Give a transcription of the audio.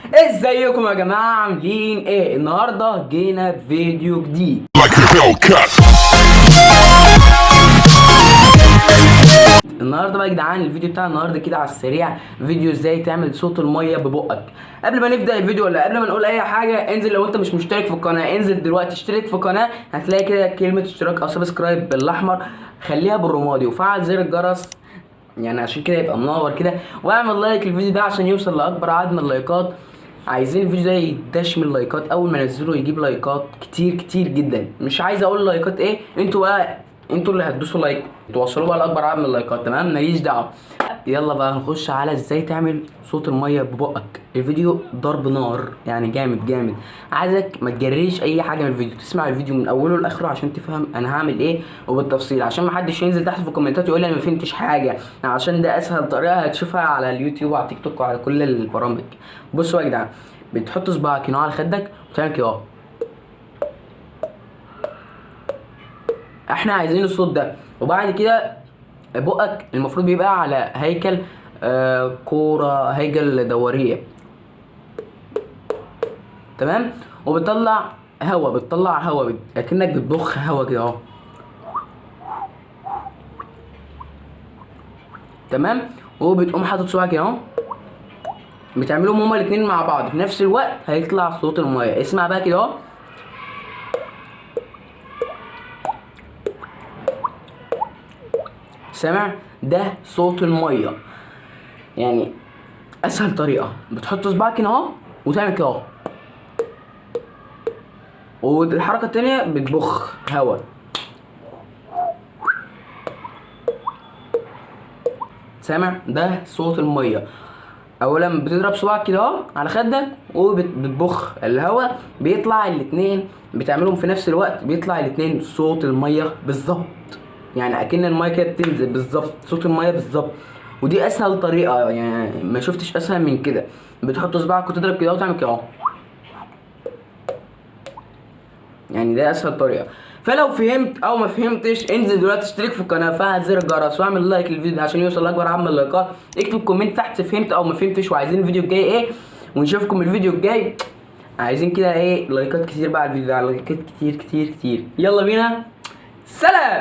ازيكم يا جماعه؟ عاملين ايه؟ النهارده جينا بفيديو جديد. النهارده بقى يا جدعان الفيديو بتاع النهارده كده على السريع، فيديو ازاي تعمل صوت الميه ببقك. قبل ما نبدا الفيديو ولا قبل ما نقول اي حاجه، انزل لو انت مش مشترك في القناه، انزل دلوقتي اشترك في القناه. هتلاقي كده كلمه اشتراك او سبسكرايب بالاحمر، خليها بالرمادي وفعل زر الجرس يعني عشان كده يبقى منور كده، واعمل لايك للفيديو ده عشان يوصل لاكبر عدد من اللايكات. عايزين الفيديو ده يدش من اللايكات، اول ما انزله يجيب لايكات كتير كتير جدا. مش عايز اقول لايكات ايه، انتوا بقى انتوا اللي هتدوسوا لايك توصلوا بقى لاكبر عدد من اللايكات، تمام؟ ماليش دعوه. يلا بقى نخش على ازاي تعمل صوت الميه ببقك. الفيديو ضرب نار يعني جامد جامد. عايزك ما تجريش اي حاجه من الفيديو، تسمع الفيديو من اوله لاخره عشان تفهم انا هعمل ايه وبالتفصيل، عشان ما حدش ينزل تحت في الكومنتات يقول لي انا ما فهمتش حاجه، عشان ده اسهل طريقه هتشوفها على اليوتيوب وعلى تيك توك وعلى كل البرامج. بصوا يا جدعان، بتحط صباعك هنا على خدك وتعمل كده اهو. احنا عايزين الصوت ده، وبعد كده بقك المفروض بيبقى على هيكل كوره، هيكل دوريه، تمام؟ وبتطلع هوا، اكنك بتضخ هوا كده اهو، تمام؟ وبتقوم حاطط صباعك كده اهو، بتعملهم هما الاتنين مع بعض في نفس الوقت، هيطلع صوت الميه. اسمع بقى كده اهو. سامع؟ ده صوت الميه. يعني اسهل طريقه بتحط صباعك هنا اهو وتعمل كده اهو، والحركه التانيه بتبخ هوا. سامع؟ ده صوت الميه. اولا بتضرب صباعك كده اهو على خدك وبتبخ الهواء، بيطلع الاتنين، بتعملهم في نفس الوقت بيطلع الاتنين صوت الميه بالظبط. يعني اكن الميه كده بتنزل بالظبط، صوت الميه بالظبط. ودي اسهل طريقه، يعني ما شفتش اسهل من كده. بتحط صباعك وتضرب كده وتعمل كده اهو. يعني ده اسهل طريقه. فلو فهمت او ما فهمتش، انزل دلوقتي اشترك في القناه، فعل زر الجرس، واعمل لايك للفيديو ده عشان يوصل لاكبر عدد من اللايكات. اكتب كومنت تحت فهمت او ما فهمتش، وعايزين الفيديو الجاي ايه، ونشوفكم الفيديو الجاي. عايزين كده ايه، لايكات كتير بقى على الفيديو ده، لايكات كتير كتير كتير. يلا بينا، سلام.